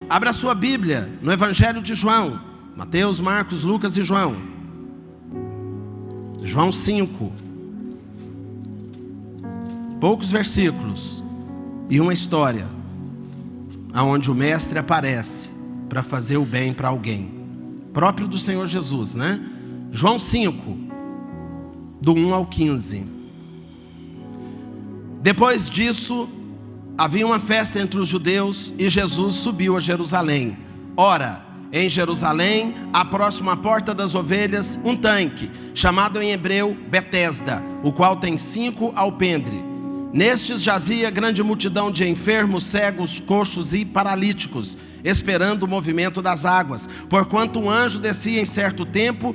abra sua Bíblia no Evangelho de João. Mateus, Marcos, Lucas e João. João 5. Poucos versículos e uma história aonde o mestre aparece para fazer o bem para alguém. Próprio do Senhor Jesus, né? João 5, do 1 ao 15. Depois disso, havia uma festa entre os judeus e Jesus subiu a Jerusalém. Ora, em Jerusalém, à próxima porta das ovelhas, um tanque, chamado em hebreu Betesda, o qual tem 5 alpendre. Nestes jazia grande multidão de enfermos, cegos, coxos e paralíticos, esperando o movimento das águas, porquanto um anjo descia em certo tempo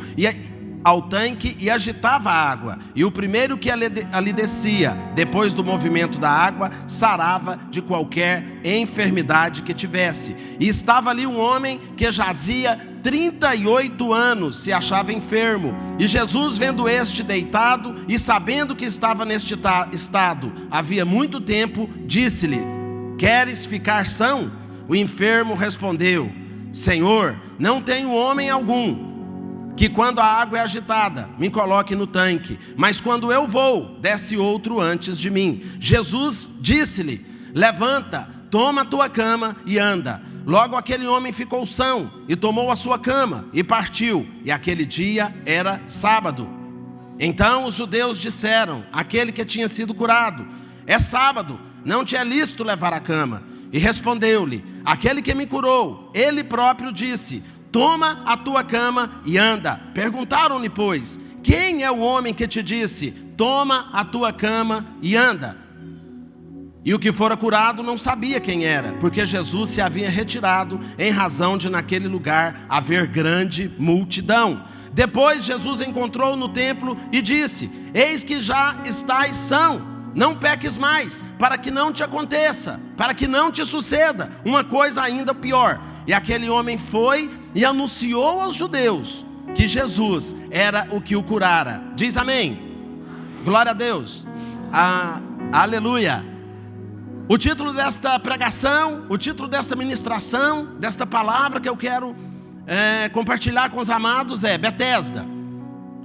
ao tanque e agitava a água, e o primeiro que ali descia, depois do movimento da água, sarava de qualquer enfermidade que tivesse. E estava ali um homem que jazia 38 anos, se achava enfermo. E Jesus, vendo este deitado e sabendo que estava neste estado havia muito tempo, disse-lhe: queres ficar são? O enfermo respondeu: Senhor, não tenho homem algum que, quando a água é agitada, me coloque no tanque, mas quando eu vou, desce outro antes de mim. Jesus disse-lhe: levanta, toma a tua cama e anda. Logo aquele homem ficou são e tomou a sua cama e partiu. E aquele dia era sábado. Então os judeus disseram àquele que tinha sido curado: é sábado, não te é lícito levar a cama. E respondeu-lhe aquele que me curou, ele próprio disse: toma a tua cama e anda. Perguntaram-lhe, pois: quem é o homem que te disse: toma a tua cama e anda? E o que fora curado não sabia quem era, porque Jesus se havia retirado, em razão de naquele lugar haver grande multidão. Depois Jesus encontrou no templo e disse: eis que já estais são, não peques mais, para que não te aconteça, para que não te suceda uma coisa ainda pior. E aquele homem foi e anunciou aos judeus que Jesus era o que o curara. Diz amém. Glória a Deus. Aleluia. O título desta pregação, o título desta ministração, desta palavra que eu quero compartilhar com os amados é Betesda,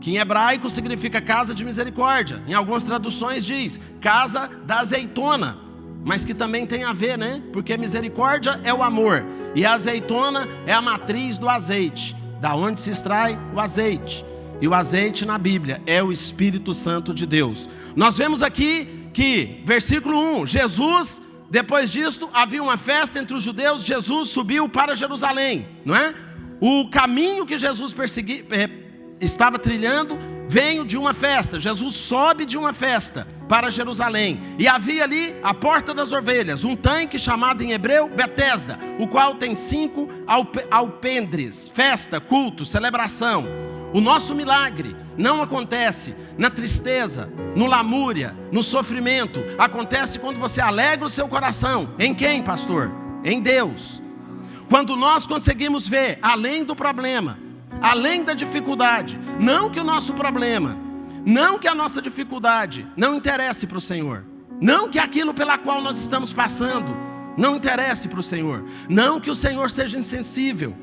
que em hebraico significa casa de misericórdia. Em algumas traduções diz casa da azeitona, mas que também tem a ver, né? Porque misericórdia é o amor e a azeitona é a matriz do azeite, da onde se extrai o azeite. E o azeite na Bíblia é o Espírito Santo de Deus. Nós vemos aqui que, versículo 1, Jesus, depois disto, havia uma festa entre os judeus, Jesus subiu para Jerusalém, não é? O caminho que Jesus estava trilhando veio de uma festa. Jesus sobe de uma festa para Jerusalém, e havia ali a porta das ovelhas, um tanque chamado em hebreu Betesda, o qual tem 5 alpendres, festa, culto, celebração. O nosso milagre não acontece na tristeza, no lamúria, no sofrimento. Acontece quando você alegra o seu coração. Em quem, pastor? Em Deus. Quando nós conseguimos ver além do problema, além da dificuldade, não que o nosso problema, não que a nossa dificuldade não interesse para o Senhor, não que aquilo pela qual nós estamos passando não interesse para o Senhor, não que o Senhor seja insensível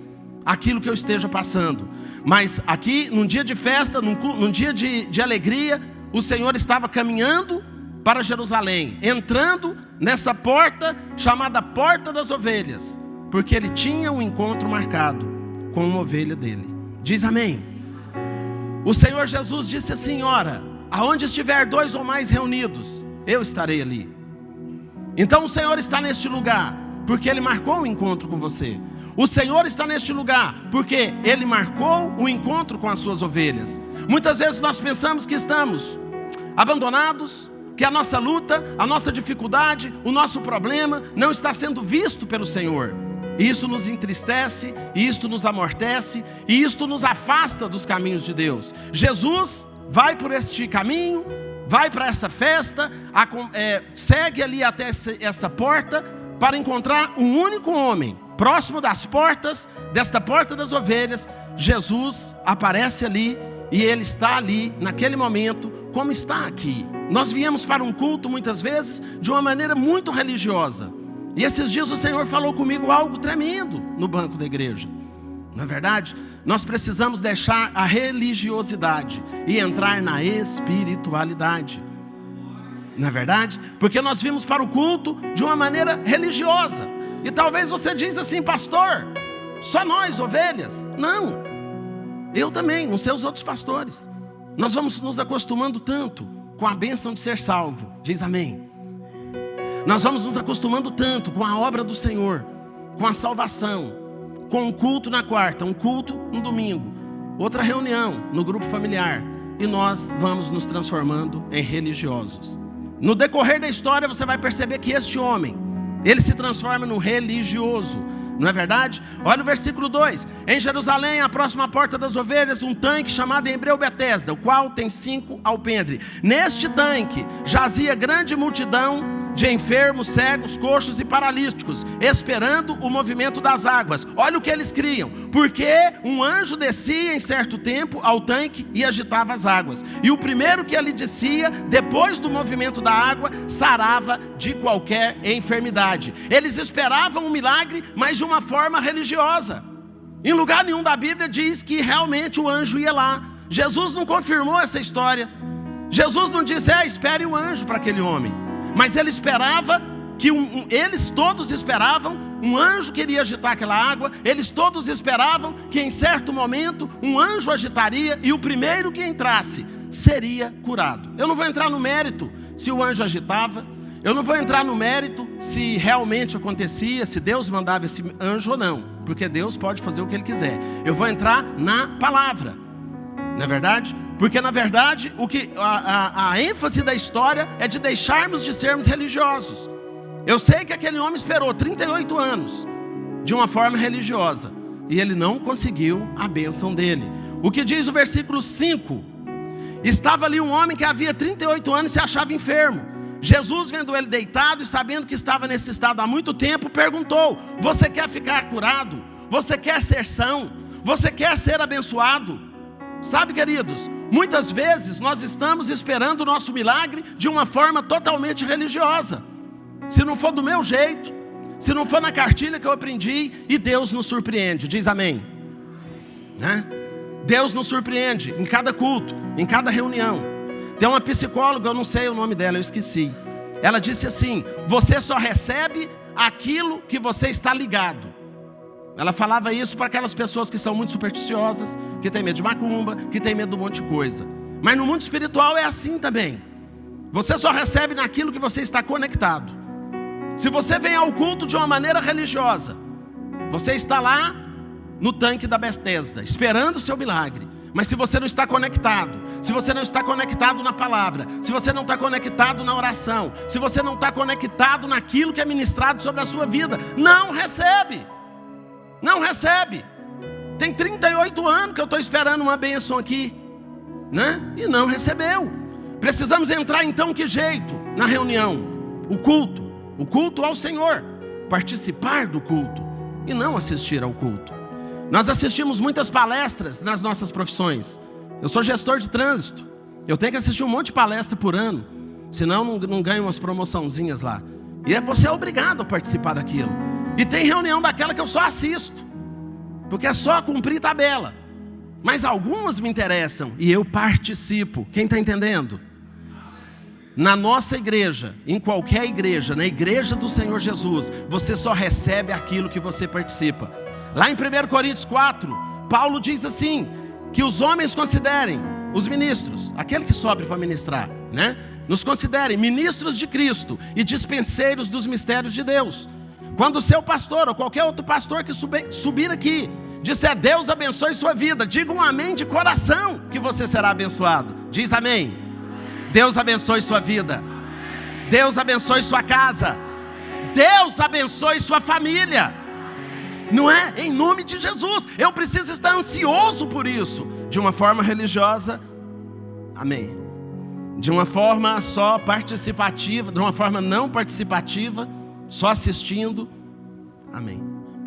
àquilo que eu esteja passando, mas aqui num dia de festa, num dia de alegria, o Senhor estava caminhando para Jerusalém, entrando nessa porta chamada Porta das Ovelhas, porque ele tinha um encontro marcado com uma ovelha dele. Diz amém. O Senhor Jesus disse assim: ora, aonde estiver 2 ou mais reunidos, eu estarei ali. Então o Senhor está neste lugar porque Ele marcou um encontro com você. O Senhor está neste lugar porque Ele marcou um encontro com as suas ovelhas. Muitas vezes nós pensamos que estamos abandonados, que a nossa luta, a nossa dificuldade, o nosso problema não está sendo visto pelo Senhor. E isso nos entristece, e isto nos amortece, e isto nos afasta dos caminhos de Deus. Jesus vai por este caminho, vai para essa festa, segue ali até essa porta para encontrar um único homem. Próximo das portas, desta porta das ovelhas, Jesus aparece ali e ele está ali naquele momento, como está aqui. Nós viemos para um culto muitas vezes de uma maneira muito religiosa. E esses dias o Senhor falou comigo algo tremendo no banco da igreja. Não é verdade? Nós precisamos deixar a religiosidade e entrar na espiritualidade. Não é verdade? Porque nós vimos para o culto de uma maneira religiosa. E talvez você diz assim: pastor, só nós, ovelhas? Não, eu também, não sei os outros pastores. Nós vamos nos acostumando tanto com a bênção de ser salvo. Diz amém. Nós vamos nos acostumando tanto com a obra do Senhor, com a salvação, com um culto na quarta, um culto no domingo, outra reunião no grupo familiar, e nós vamos nos transformando em religiosos. No decorrer da história você vai perceber que este homem, ele se transforma num religioso, não é verdade? Olha o versículo 2: em Jerusalém, à próxima porta das ovelhas, um tanque chamado em hebreu Betesda, o qual tem 5 alpendre. Neste tanque jazia grande multidão de enfermos, cegos, coxos e paralíticos, esperando o movimento das águas. Olha o que eles criam: porque um anjo descia em certo tempo ao tanque e agitava as águas, e o primeiro que ali descia, depois do movimento da água, sarava de qualquer enfermidade. Eles esperavam um milagre, mas de uma forma religiosa. Em lugar nenhum da Bíblia diz que realmente o anjo ia lá. Jesus não confirmou essa história. Jesus não disse: espere o anjo para aquele homem. Mas ele esperava que eles todos esperavam um anjo que iria agitar aquela água. Eles todos esperavam que em certo momento um anjo agitaria e o primeiro que entrasse seria curado. Eu não vou entrar no mérito se o anjo agitava. Eu não vou entrar no mérito se realmente acontecia, se Deus mandava esse anjo ou não, porque Deus pode fazer o que Ele quiser. Eu vou entrar na palavra, não é verdade? Porque na verdade a ênfase da história é de deixarmos de sermos religiosos. Eu sei que aquele homem esperou 38 anos de uma forma religiosa e ele não conseguiu a bênção dele. O que diz o versículo 5? Estava ali um homem que havia 38 anos e se achava enfermo. Jesus, vendo ele deitado e sabendo que estava nesse estado há muito tempo, perguntou: você quer ficar curado? Você quer ser são? Você quer ser abençoado? Sabe, queridos, muitas vezes nós estamos esperando o nosso milagre de uma forma totalmente religiosa. Se não for do meu jeito, se não for na cartilha que eu aprendi, e Deus nos surpreende. Diz amém, né? Deus nos surpreende em cada culto, em cada reunião. Tem uma psicóloga, eu não sei o nome dela, eu esqueci. Ela disse assim: você só recebe aquilo que você está ligado. Ela falava isso para aquelas pessoas que são muito supersticiosas, que têm medo de macumba, que têm medo de um monte de coisa. Mas no mundo espiritual é assim também. Você só recebe naquilo que você está conectado. Se você vem ao culto de uma maneira religiosa, você está lá no tanque da Betesda, esperando o seu milagre. Mas se você não está conectado, se você não está conectado na palavra, se você não está conectado na oração, se você não está conectado naquilo que é ministrado sobre a sua vida, não recebe. Não recebe. Tem 38 anos que eu estou esperando uma bênção aqui, né? E não recebeu. Precisamos entrar então que jeito? Na reunião, o culto ao Senhor, participar do culto e não assistir ao culto. Nós assistimos muitas palestras nas nossas profissões. Eu sou gestor de trânsito, eu tenho que assistir um monte de palestra por ano, senão não ganho umas promoçãozinhas lá. E você é obrigado a participar daquilo. E tem reunião daquela que eu só assisto, porque é só cumprir tabela. Mas algumas me interessam e eu participo. Quem está entendendo? Na nossa igreja, em qualquer igreja, na igreja do Senhor Jesus, você só recebe aquilo que você participa. Lá em 1 Coríntios 4, Paulo diz assim, que os homens considerem, os ministros, aquele que sobe para ministrar, né? Nos considerem ministros de Cristo e dispenseiros dos mistérios de Deus. Quando o seu pastor ou qualquer outro pastor que subir aqui disser Deus abençoe sua vida, diga um amém de coração que você será abençoado. Diz amém. Deus abençoe sua vida. Deus abençoe sua casa. Deus abençoe sua família. Não é? Em nome de Jesus. Eu preciso estar ansioso por isso. De uma forma religiosa, amém. De uma forma só participativa, de uma forma não participativa, só assistindo, amém.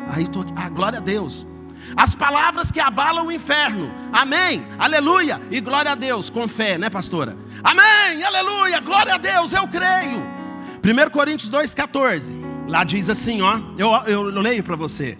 Aí estou aqui, glória a Deus. As palavras que abalam o inferno, amém, aleluia, e glória a Deus, com fé, né, pastora? Amém, aleluia, glória a Deus, eu creio. 1 Coríntios 2,14. Lá diz assim, ó, eu leio para você.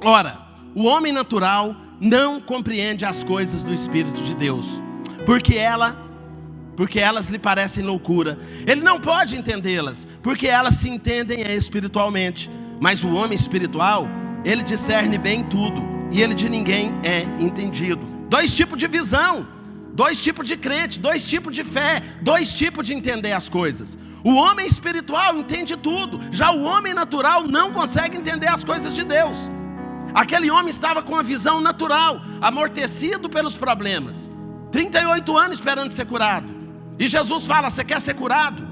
Ora, o homem natural não compreende as coisas do Espírito de Deus, porque elas lhe parecem loucura. Ele não pode entendê-las, porque elas se entendem espiritualmente. Mas o homem espiritual, ele discerne bem tudo, e ele de ninguém é entendido. 2 tipos de visão, 2 tipos de crente, 2 tipos de fé, 2 tipos de entender as coisas. O homem espiritual entende tudo, já o homem natural não consegue entender as coisas de Deus. Aquele homem estava com a visão natural, amortecido pelos problemas, 38 anos esperando ser curado. E Jesus fala: você quer ser curado?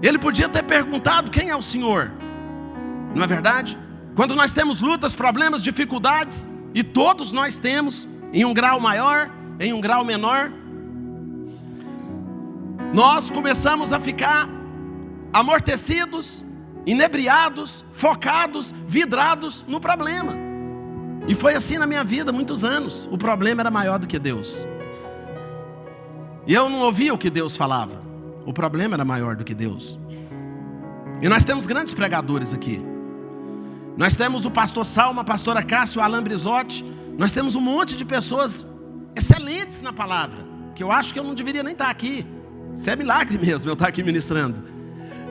Ele podia ter perguntado: quem é o Senhor? Não é verdade? Quando nós temos lutas, problemas, dificuldades, e todos nós temos, em um grau maior, em um grau menor, nós começamos a ficar amortecidos, inebriados, focados, vidrados no problema. E foi assim na minha vida muitos anos. O problema era maior do que Deus, e eu não ouvia o que Deus falava. O problema era maior do que Deus. E nós temos grandes pregadores aqui. Nós temos o pastor Salma, a pastora Cássia, o Alan Brizotti. Nós temos um monte de pessoas excelentes na palavra, que eu acho que eu não deveria nem estar aqui. Isso é milagre mesmo, eu estar aqui ministrando.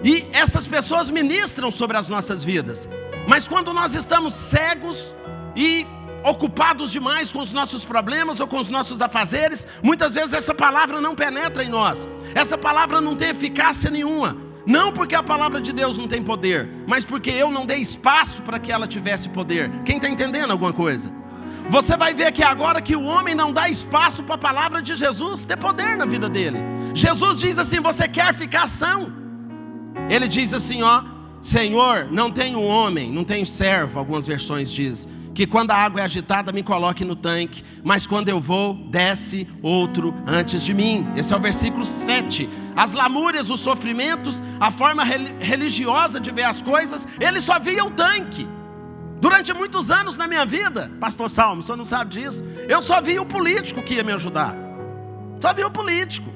E essas pessoas ministram sobre as nossas vidas. Mas quando nós estamos cegos e ocupados demais com os nossos problemas ou com os nossos afazeres, muitas vezes essa palavra não penetra em nós. Essa palavra não tem eficácia nenhuma. Não porque a palavra de Deus não tem poder, mas porque eu não dei espaço para que ela tivesse poder. Quem está entendendo alguma coisa? Você vai ver aqui agora que o homem não dá espaço para a palavra de Jesus ter poder na vida dele. Jesus diz assim: você quer ficar são? Ele diz assim, ó: Senhor, não tenho homem, não tenho servo, algumas versões diz, que quando a água é agitada me coloque no tanque, mas quando eu vou, desce outro antes de mim. Esse é o versículo 7. As lamúrias, os sofrimentos, a forma religiosa de ver as coisas, ele só via o tanque. Durante muitos anos na minha vida, pastor Salmo, o senhor não sabe disso, eu só via o político que ia me ajudar. Só via o político.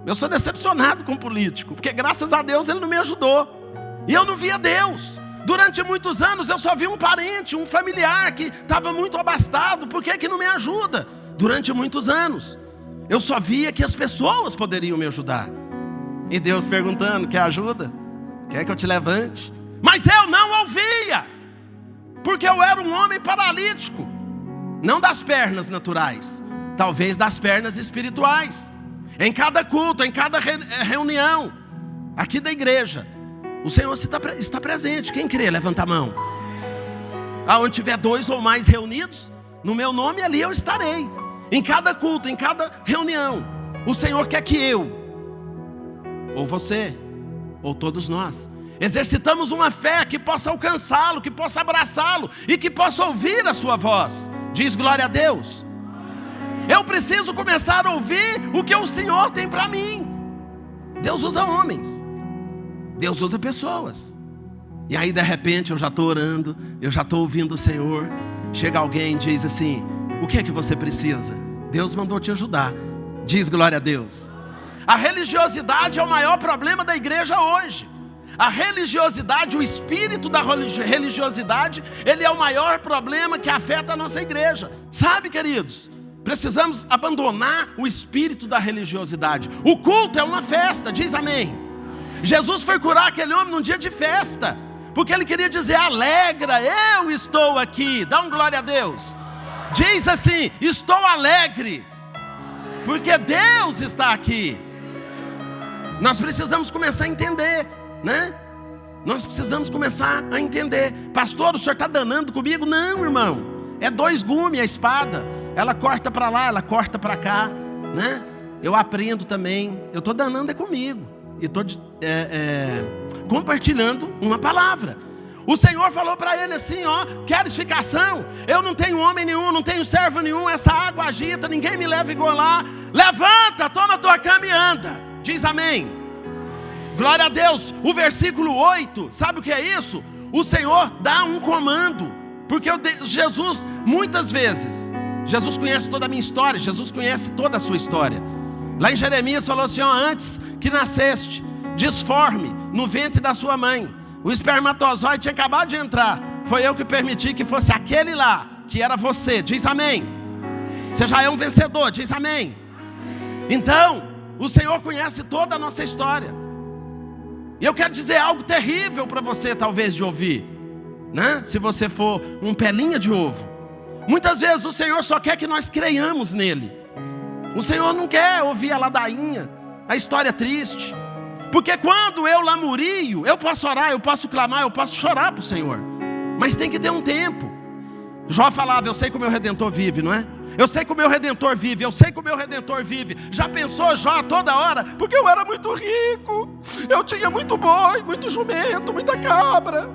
Eu sou decepcionado com o político, porque graças a Deus ele não me ajudou. E eu não via Deus. Durante muitos anos eu só vi um parente, um familiar que estava muito abastado. Por que não me ajuda? Durante muitos anos eu só via que as pessoas poderiam me ajudar. E Deus perguntando: quer ajuda? Quer que eu te levante? Mas eu não ouvia, porque eu era um homem paralítico. Não das pernas naturais, talvez das pernas espirituais. Em cada culto, em cada reunião aqui da igreja, o Senhor está presente. Quem crê, levanta a mão. Aonde tiver 2 ou mais reunidos no meu nome, ali eu estarei. Em cada culto, em cada reunião, o Senhor quer que eu, ou você, ou todos nós, exercitamos uma fé que possa alcançá-lo, que possa abraçá-lo e que possa ouvir a sua voz. Diz glória a Deus. Eu preciso começar a ouvir o que o Senhor tem para mim. Deus usa homens, Deus usa pessoas. E aí de repente eu já estou orando, eu já estou ouvindo o Senhor. Chega alguém e diz assim: o que é que você precisa? Deus mandou te ajudar. Diz glória a Deus. A religiosidade é o maior problema da igreja hoje. A religiosidade, o espírito da religiosidade, ele é o maior problema que afeta a nossa igreja. Sabe, queridos, precisamos abandonar o espírito da religiosidade. O culto é uma festa, diz amém. Jesus foi curar aquele homem num dia de festa, porque ele queria dizer: alegra, eu estou aqui. Dá um glória a Deus. Diz assim: estou alegre, porque Deus está aqui. Nós precisamos começar a entender, né? Nós precisamos começar a entender. Pastor, o senhor está danando comigo? Não, irmão. É 2 gumes a espada. Ela corta para lá, ela corta para cá, né? Eu aprendo também. Eu estou danando é comigo. E estou compartilhando uma palavra. O Senhor falou para ele assim, ó: queres ficação? Eu não tenho homem nenhum, não tenho servo nenhum. Essa água agita, ninguém me leva igual lá. Levanta, toma a tua cama e anda. Diz amém. Glória a Deus. O versículo 8, sabe o que é isso? O Senhor dá um comando. Porque Jesus, muitas vezes, Jesus conhece toda a minha história, Jesus conhece toda a sua história. Lá em Jeremias falou assim, ó: antes que nasceste, disforme no ventre da sua mãe, O espermatozoide tinha acabado de entrar. Foi eu que permiti que fosse aquele lá, que era você. Diz amém. Você já é um vencedor, diz amém. Então, o Senhor conhece toda a nossa história. E eu quero dizer algo terrível para você, talvez, de ouvir, né? Se você for um pelinha de ovo. Muitas vezes o Senhor só quer que nós creiamos nele. O Senhor não quer ouvir a ladainha, a história triste. Porque quando eu lamurio, eu posso orar, eu posso clamar, eu posso chorar para o Senhor. Mas tem que ter um tempo. Jó falava, eu sei que o meu Redentor vive, não é? Eu sei que o meu Redentor vive, eu sei que o meu Redentor vive. Já pensou Jó toda hora? Porque eu era muito rico, eu tinha muito boi, muito jumento, muita cabra.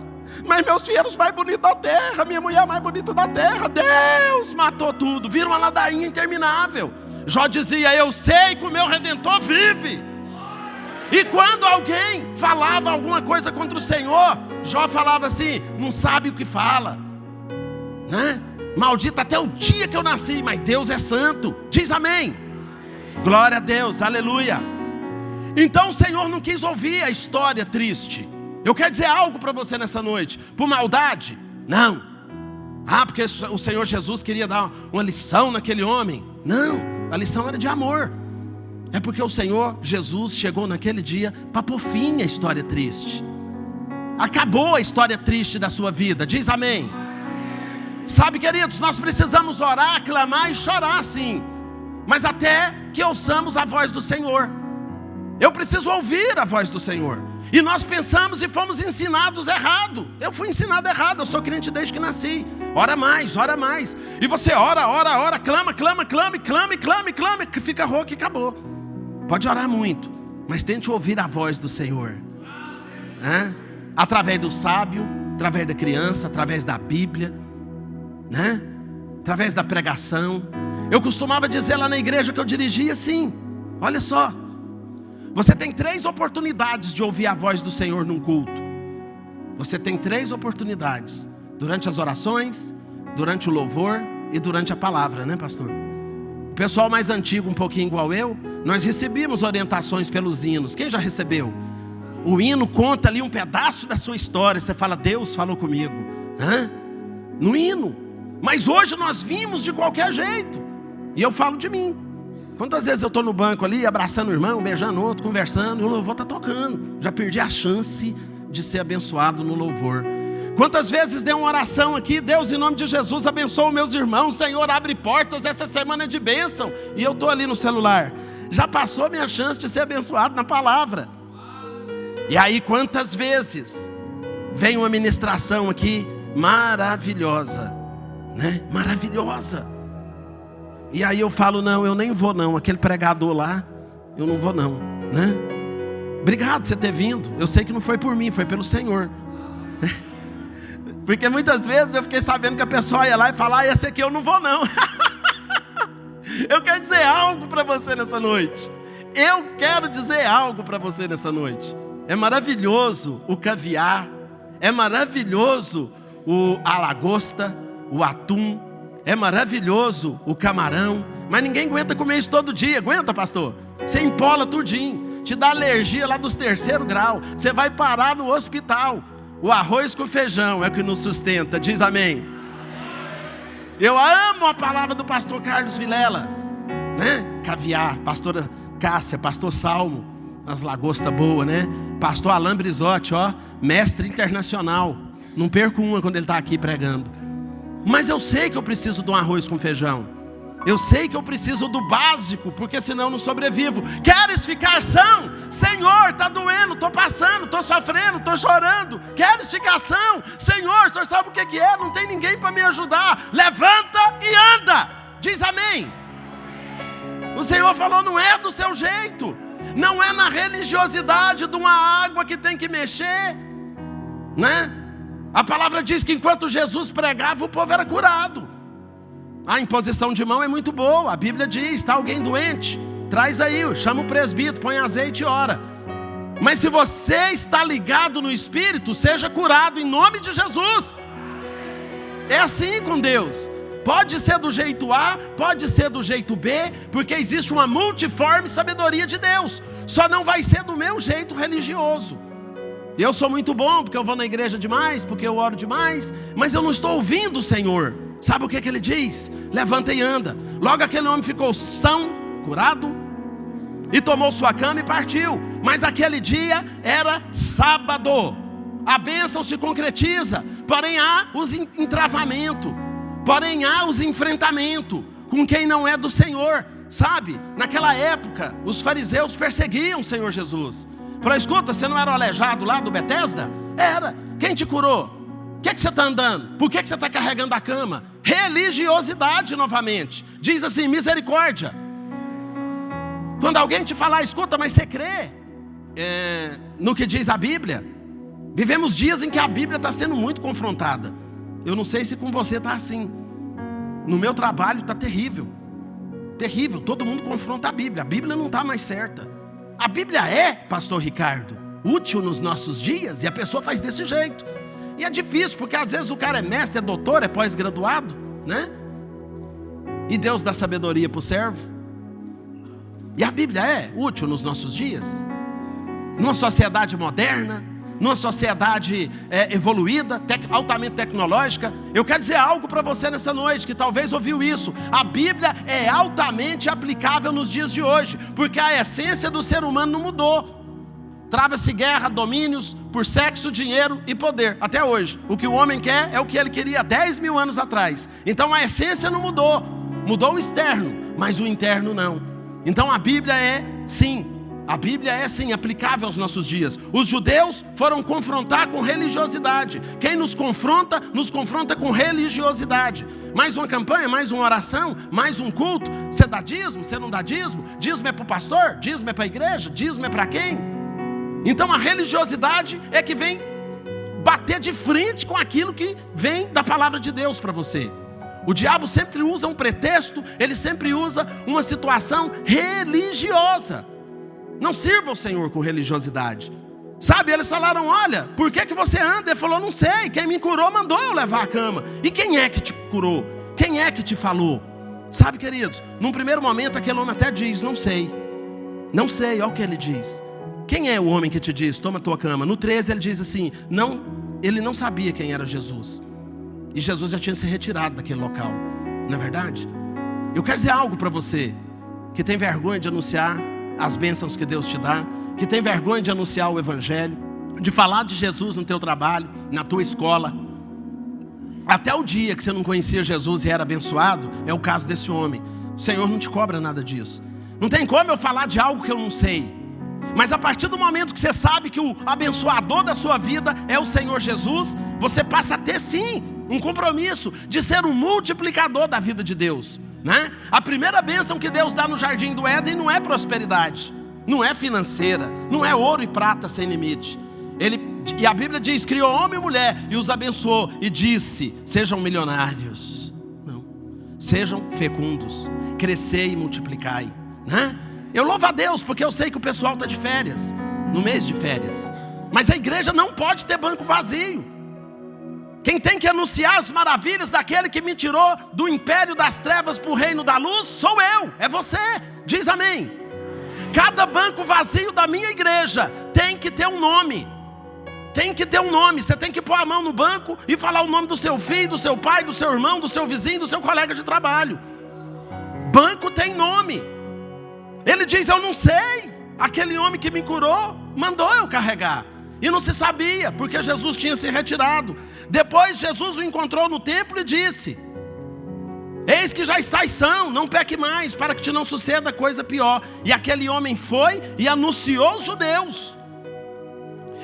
Mas meus filhos eram os mais bonitos da terra, minha mulher mais bonita da terra. Deus matou tudo, vira uma ladainha interminável. Jó dizia, eu sei que o meu Redentor vive. E quando alguém falava alguma coisa contra o Senhor, Jó falava assim, não sabe o que fala, né? Maldito até o dia que eu nasci, mas Deus é santo. Diz amém. Glória a Deus, aleluia. Então o Senhor não quis ouvir a história triste. Eu quero dizer algo para você nessa noite. Por maldade? Não. Porque o Senhor Jesus queria dar uma lição naquele homem. Não, a lição era de amor. É porque o Senhor Jesus chegou naquele dia para pôr fim à história triste. Acabou a história triste da sua vida. Diz amém. Sabe, queridos, nós precisamos orar, clamar e chorar sim, mas até que ouçamos a voz do Senhor. Eu preciso ouvir a voz do Senhor. E nós pensamos e fomos ensinados errado. Eu fui ensinado errado, eu sou crente desde que nasci. Ora mais, ora mais. E você ora, clama, que fica rouco e acabou. Pode orar muito, mas tente ouvir a voz do Senhor, né? Através do sábio, através da criança, através da Bíblia, né? Através da pregação. Eu costumava dizer lá na igreja que eu dirigia assim, olha só, você tem 3 oportunidades de ouvir a voz do Senhor num culto. Você tem 3 oportunidades: durante as orações, durante o louvor e durante a palavra, né, pastor? O pessoal mais antigo, um pouquinho igual eu, nós recebíamos orientações pelos hinos. Quem já recebeu? O hino conta ali um pedaço da sua história. Você fala, Deus falou comigo, no hino. Mas hoje nós vimos de qualquer jeito. E eu falo de mim. Quantas vezes eu estou no banco ali, abraçando o irmão, beijando o outro, conversando, e o louvor está tocando. Já perdi a chance de ser abençoado no louvor. Quantas vezes dei uma oração aqui, Deus, em nome de Jesus, abençoa meus irmãos, Senhor, abre portas, essa semana é de bênção. E eu estou ali no celular. Já passou a minha chance de ser abençoado na palavra. E aí quantas vezes vem uma ministração aqui maravilhosa, né? Maravilhosa. E aí eu falo, não, eu nem vou não, aquele pregador lá, eu não vou não, né? Obrigado por você ter vindo, eu sei que não foi por mim, foi pelo Senhor. Porque muitas vezes eu fiquei sabendo que a pessoa ia lá e falar, esse aqui eu não vou não. Eu quero dizer algo para você nessa noite. Eu quero dizer algo para você nessa noite. É maravilhoso o caviar, é maravilhoso a lagosta, o atum, é maravilhoso o camarão, mas ninguém aguenta comer isso todo dia. Aguenta, pastor? Você empola tudinho, te dá alergia lá dos 3º grau, você vai parar no hospital. O arroz com feijão é o que nos sustenta, diz amém. Eu amo a palavra do pastor Carlos Vilela, né? Caviar, pastora Cássia, pastor Salmo, as lagostas boas, né? Pastor Alain Brizotti, ó, mestre internacional. Não perco uma quando ele está aqui pregando. Mas eu sei que eu preciso de um arroz com feijão. Eu sei que eu preciso do básico, porque senão eu não sobrevivo. Queres ficar são? Senhor, está doendo, estou passando, estou sofrendo, estou chorando. Queres ficar são? Senhor, o senhor sabe o que é? Não tem ninguém para me ajudar. Levanta e anda. Diz amém. O Senhor falou, não é do seu jeito. Não é na religiosidade de uma água que tem que mexer, né? A palavra diz que enquanto Jesus pregava, o povo era curado. A imposição de mão é muito boa. A Bíblia diz, está alguém doente, traz aí, chama o presbítero, põe azeite e ora. Mas se você está ligado no Espírito, seja curado em nome de Jesus. É assim com Deus. Pode ser do jeito A, pode ser do jeito B, porque existe uma multiforme sabedoria de Deus. Só não vai ser do meu jeito religioso. Eu sou muito bom porque eu vou na igreja demais, porque eu oro demais, mas eu não estou ouvindo o Senhor. Sabe o que ele diz? Levanta e anda. Logo aquele homem ficou são, curado, e tomou sua cama e partiu. Mas aquele dia era sábado. A bênção se concretiza, porém há os entravamentos, porém há os enfrentamentos com quem não é do Senhor. Sabe, naquela época os fariseus perseguiam o Senhor Jesus. Falou: escuta, você não era o aleijado lá do Betesda? Era. Quem te curou? O que você está andando? Por que você está carregando a cama? Religiosidade novamente. Diz assim: misericórdia. Quando alguém te falar: escuta, mas você crê no que diz a Bíblia? Vivemos dias em que a Bíblia está sendo muito confrontada. Eu não sei se com você está assim. No meu trabalho está terrível. Terrível, todo mundo confronta a Bíblia. A Bíblia não está mais certa. A Bíblia é, pastor Ricardo, útil nos nossos dias, e a pessoa faz desse jeito. E é difícil, porque às vezes o cara é mestre, é doutor, é pós-graduado, né? E Deus dá sabedoria para o servo. E a Bíblia é útil nos nossos dias, numa sociedade moderna, numa sociedade evoluída, altamente tecnológica. Eu quero dizer algo para você nessa noite, que talvez ouviu isso. A Bíblia é altamente aplicável nos dias de hoje, porque a essência do ser humano não mudou. Trava-se guerra, domínios por sexo, dinheiro e poder, até hoje. O que o homem quer é o que ele queria 10 mil anos atrás. Então a essência não mudou. Mudou o externo, mas o interno não. Então a Bíblia é sim, a Bíblia é sim aplicável aos nossos dias. Os judeus foram confrontar com religiosidade. Quem nos confronta com religiosidade. Mais uma campanha, mais uma oração, mais um culto. Você dá dízimo, você não dá dízimo? Dízimo é para o pastor? Dízimo é para a igreja? Dízimo é para quem? Então a religiosidade é que vem bater de frente com aquilo que vem da palavra de Deus para você. O diabo sempre usa um pretexto, ele sempre usa uma situação religiosa. Não sirva o Senhor com religiosidade. Sabe, eles falaram: olha, por que você anda? Ele falou: não sei, quem me curou mandou eu levar a cama. E quem é que te curou? Quem é que te falou? Sabe, queridos, num primeiro momento aquele homem até diz: não sei. Não sei, olha o que ele diz. Quem é o homem que te diz: toma a tua cama? No 13 ele diz assim: não, ele não sabia quem era Jesus. E Jesus já tinha se retirado daquele local. Não é verdade? Eu quero dizer algo para você que tem vergonha de anunciar as bênçãos que Deus te dá, que tem vergonha de anunciar o Evangelho, de falar de Jesus no teu trabalho, na tua escola. Até o dia que você não conhecia Jesus e era abençoado, é o caso desse homem. O Senhor não te cobra nada disso. Não tem como eu falar de algo que eu não sei. Mas a partir do momento que você sabe que o abençoador da sua vida é o Senhor Jesus, você passa a ter sim um compromisso de ser um multiplicador da vida de Deus, né? A primeira bênção que Deus dá no jardim do Éden não é prosperidade, não é financeira, não é ouro e prata sem limite. E a Bíblia diz: criou homem e mulher e os abençoou e disse: sejam milionários, não, sejam fecundos, crescei e multiplicai, né? Eu louvo a Deus porque eu sei que o pessoal está de férias, no mês de férias, mas a igreja não pode ter banco vazio. Quem tem que anunciar as maravilhas daquele que me tirou do império das trevas para o reino da luz sou eu, é você. Diz amém. Cada banco vazio da minha igreja tem que ter um nome. Tem que ter um nome. Você tem que pôr a mão no banco e falar o nome do seu filho, do seu pai, do seu irmão, do seu vizinho, do seu colega de trabalho. Banco tem nome. Ele diz: eu não sei. Aquele homem que me curou mandou eu carregar. E não se sabia, porque Jesus tinha se retirado. Depois Jesus o encontrou no templo e disse: eis que já estás são, não peque mais, para que te não suceda coisa pior. E aquele homem foi e anunciou os judeus.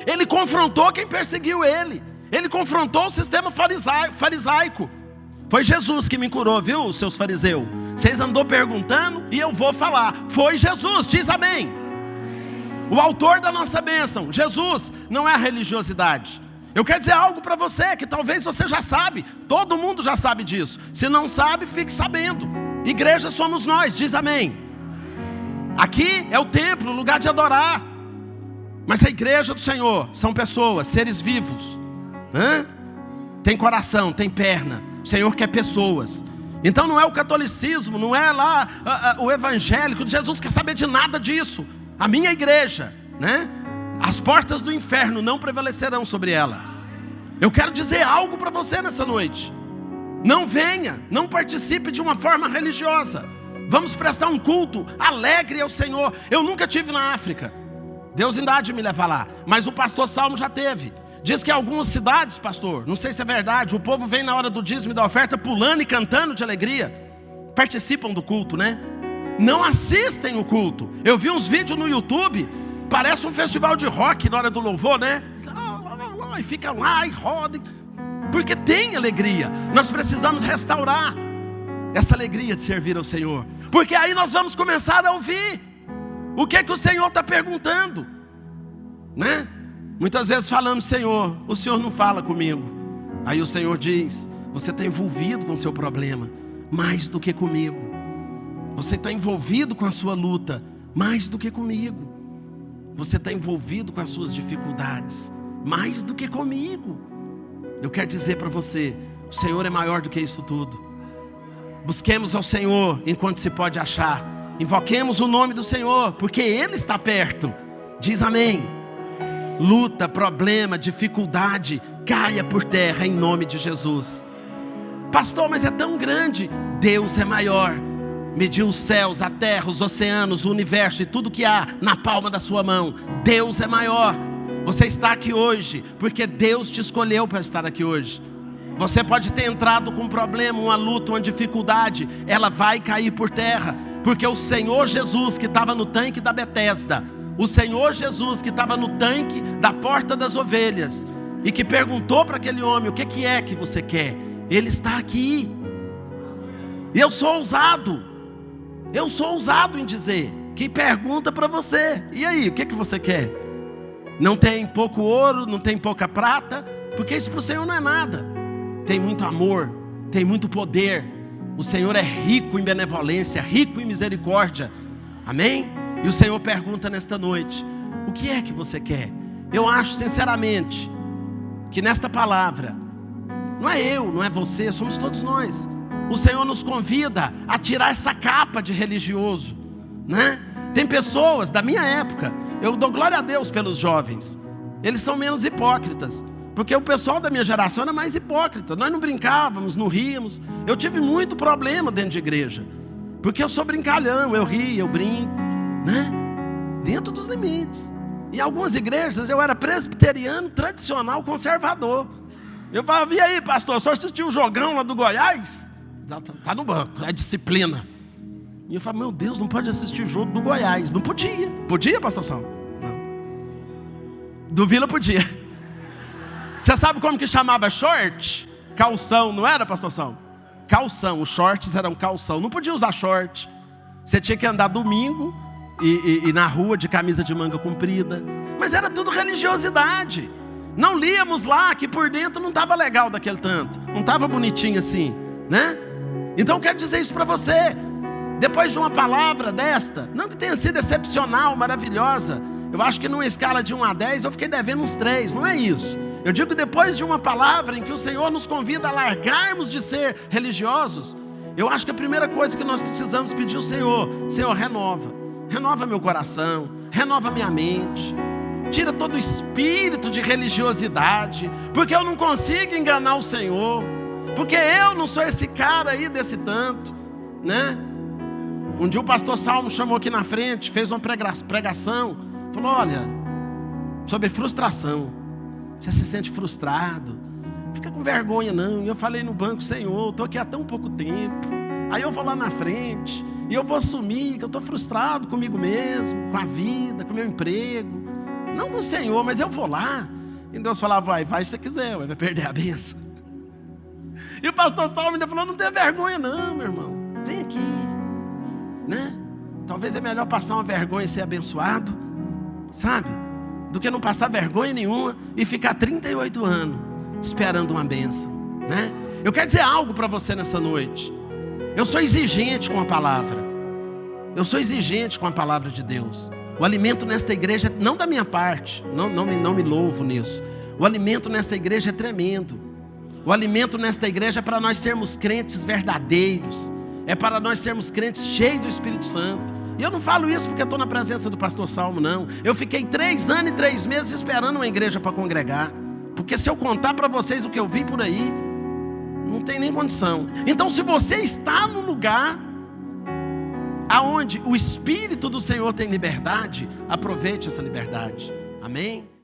Ele confrontou quem perseguiu ele. Ele confrontou o sistema farisaico. Foi Jesus que me curou, viu, seus fariseus? Vocês andou perguntando e eu vou falar. Foi Jesus, diz amém. O autor da nossa bênção, Jesus, não é a religiosidade. Eu quero dizer algo para você que talvez você já sabe. Todo mundo já sabe disso. Se não sabe, fique sabendo. Igreja somos nós, diz amém. Aqui é o templo, o lugar de adorar. Mas a igreja do Senhor são pessoas, seres vivos. Tem coração, tem perna. O Senhor quer pessoas. Então não é o catolicismo, não é lá o evangélico. Jesus quer saber de nada disso. A minha igreja, né? As portas do inferno não prevalecerão sobre ela. Eu quero dizer algo para você nessa noite. Não venha, não participe de uma forma religiosa. Vamos prestar um culto alegre ao Senhor. Eu nunca tive na África. Deus ainda há de me levar lá. Mas o pastor Salmo já teve. Diz que em algumas cidades, pastor, não sei se é verdade, o povo vem na hora do dízimo e da oferta pulando e cantando de alegria. Participam do culto, né? Não assistem o culto. Eu vi uns vídeos no YouTube, parece um festival de rock na hora do louvor, né? E fica lá e roda. Porque tem alegria. Nós precisamos restaurar essa alegria de servir ao Senhor. Porque aí nós vamos começar a ouvir o que o Senhor está perguntando, né? Muitas vezes falamos: Senhor, o Senhor não fala comigo. Aí o Senhor diz: você está envolvido com o seu problema mais do que comigo. Você está envolvido com a sua luta mais do que comigo. Você está envolvido com as suas dificuldades mais do que comigo. Eu quero dizer para você: o Senhor é maior do que isso tudo. Busquemos ao Senhor enquanto se pode achar. Invoquemos o nome do Senhor, porque Ele está perto. Diz amém. Luta, problema, dificuldade, caia por terra em nome de Jesus. Pastor, mas é tão grande. Deus é maior. Mediu os céus, a terra, os oceanos, o universo e tudo que há na palma da sua mão. Deus é maior. Você está aqui hoje porque Deus te escolheu para estar aqui hoje. Você pode ter entrado com um problema, uma luta, uma dificuldade. Ela vai cair por terra, porque o Senhor Jesus que estava no tanque da Betesda, o Senhor Jesus que estava no tanque da porta das ovelhas e que perguntou para aquele homem: o que é que você quer? Ele está aqui. E eu sou ousado em dizer que pergunta para você: e aí, o que você quer? Não tem pouco ouro, não tem pouca prata, porque isso para o Senhor não é nada. Tem muito amor, tem muito poder. O Senhor é rico em benevolência, rico em misericórdia. Amém? E o Senhor pergunta nesta noite: o que é que você quer? Eu acho sinceramente que nesta palavra, não é eu, não é você, somos todos nós. O Senhor nos convida a tirar essa capa de religioso, né? Tem pessoas da minha época, eu dou glória a Deus pelos jovens, eles são menos hipócritas, porque o pessoal da minha geração era mais hipócrita. Nós não brincávamos, não ríamos. Eu tive muito problema dentro de igreja, porque eu sou brincalhão, eu rio, eu brinco, né? Dentro dos limites. Em algumas igrejas eu era presbiteriano, tradicional, conservador. Eu falava: e aí, pastor, só assistiu o jogão lá do Goiás? Tá no banco, é disciplina. E eu falava: meu Deus, não pode assistir o jogo do Goiás. Não podia. Podia, pastor Salmo? Não. Do Vila podia. Você sabe como que chamava short? Calção, não era, pastor Salmo? Calção, os shorts eram calção. Não podia usar short. Você tinha que andar domingo e na rua de camisa de manga comprida. Mas era tudo religiosidade. Não líamos lá que por dentro não estava legal daquele tanto. Não estava bonitinho assim, né? Então eu quero dizer isso para você. Depois de uma palavra desta, não que tenha sido excepcional, maravilhosa, eu acho que numa escala de 1 a 10 eu fiquei devendo uns 3, não é isso. Eu digo que depois de uma palavra em que o Senhor nos convida a largarmos de ser religiosos, eu acho que a primeira coisa que nós precisamos pedir ao Senhor: Senhor, renova meu coração, renova minha mente, tira todo o espírito de religiosidade, porque eu não consigo enganar o Senhor, porque eu não sou esse cara aí desse tanto, né? Um dia o pastor Salmo chamou aqui na frente, fez uma pregação, falou: olha, sobre frustração. Você se sente frustrado, fica com vergonha não. E eu falei no banco: Senhor, eu estou aqui há tão pouco tempo. Aí eu vou lá na frente e eu vou assumir que eu estou frustrado comigo mesmo, com a vida, com o meu emprego. Não com o Senhor, mas eu vou lá. E Deus falava: vai se você quiser, vai perder a bênção. E o pastor Salmo ainda falou: não tenha vergonha não, meu irmão, vem aqui, né? Talvez é melhor passar uma vergonha e ser abençoado, sabe? Do que não passar vergonha nenhuma e ficar 38 anos esperando uma bênção, né? Eu quero dizer algo para você nessa noite. Eu sou exigente com a palavra. Eu sou exigente com a palavra de Deus. O alimento nesta igreja, não da minha parte, não me louvo nisso. O alimento nesta igreja é tremendo. O alimento nesta igreja é para nós sermos crentes verdadeiros. É para nós sermos crentes cheios do Espírito Santo. E eu não falo isso porque estou na presença do pastor Salmo, não. Eu fiquei 3 anos e 3 meses esperando uma igreja para congregar. Porque se eu contar para vocês o que eu vi por aí, não tem nem condição. Então, se você está no lugar aonde o Espírito do Senhor tem liberdade, aproveite essa liberdade. Amém?